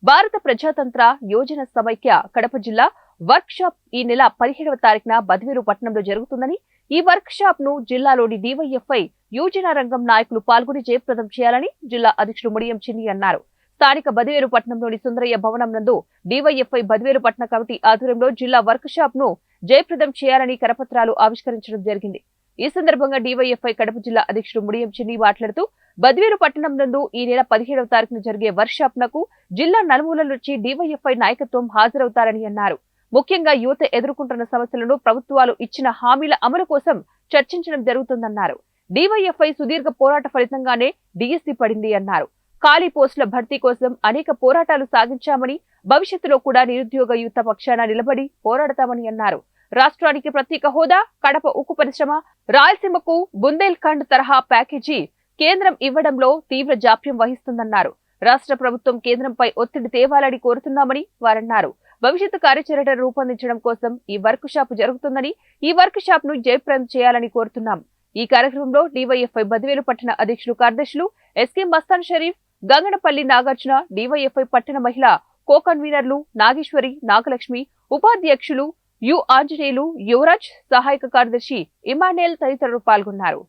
భారత ప్రజాతంత్ర యోజన సమైక్య కడప జిల్లా వర్క్ షాప్ ఈ నెల 17వ తారీఖున బద్వేలు పట్టణంలో జరుగుతుందని, ఈ వర్క్ షాప్ ను జిల్లాలోని డివైఎఫ్ఐ యువజన రంగం నాయకులు పాల్గొని జయప్రదం చేయాలని జిల్లా అధ్యక్షుడు ముడియం చిన్ని అన్నారు. స్థానిక బద్వేలు పట్టణంలోని సుందరయ్య భవనం నందు డివైఎఫ్ఐ బద్వేలు పట్టణ కమిటీ ఆధ్వర్యంలో జిల్లా వర్క్ షాప్ ను జయప్రదం చేయాలని కరపత్రాలు ఆవిష్కరించడం జరిగింది. ఈ సందర్భంగా డివైఎఫ్ఐ కడప జిల్లా అధ్యక్షుడు ముడియం చిన్ని మాట్లాడుతూ, బద్వేలు పట్టణం నందు ఈ నెల 17వ తారీఖున జరిగే వర్క్ షాప్ నకు జిల్లా నలుమూలల నుంచి డివైఎఫ్ఐ నాయకత్వం హాజరవుతారని అన్నారు. ముఖ్యంగా యువత ఎదుర్కొంటున్న సమస్యలను ప్రభుత్వాలు ఇచ్చిన హామీల అమలు కోసం చర్చించడం జరుగుతుందన్నారు. డివైఎఫ్ఐ సుదీర్ఘ పోరాట ఫలితంగానే డిఎస్సి పడింది అన్నారు. ఖాళీ పోస్టుల భర్తీ కోసం అనేక పోరాటాలు సాగించామని, భవిష్యత్తులో కూడా నిరుద్యోగ యువత పక్షాన నిలబడి పోరాడతామని అన్నారు. రాష్ట్రానికి ప్రత్యేక హోదా, కడప ఉక్కు పరిశ్రమ, రాయలసీమకు బుందేల్ ఖండ్ తరహా ప్యాకేజీ కేంద్రం ఇవ్వడంలో తీవ్ర జాప్యం వహిస్తుందన్నారు. రాష్ట్ర ప్రభుత్వం కేంద్రంపై ఒత్తిడి తేవాలని కోరుతున్నామని వారన్నారు. భవిష్యత్తు కార్యాచరణ రూపొందించడం కోసం ఈ వర్క్ షాప్ జరుగుతుందని, ఈ వర్క్ షాప్ ను జయప్రదం చేయాలని కోరుతున్నాం. ఈ కార్యక్రమంలో డివైఎఫ్ఐ బద్వేలు పట్టణ అధ్యక్షులు కార్యదర్శులు ఎస్కే మస్తాన్ షరీఫ్, గంగనపల్లి నాగార్జున, డివైఎఫ్ఐ పట్టణ మహిళా కో కన్వీనర్లు నాగేశ్వరి, నాగలక్ష్మి, ఉపాధ్యక్షులు యు ఆంజనేయులు, యువరాజ్, సహాయక కార్యదర్శి ఇమానుయేల్ తదితరులు పాల్గొన్నారు.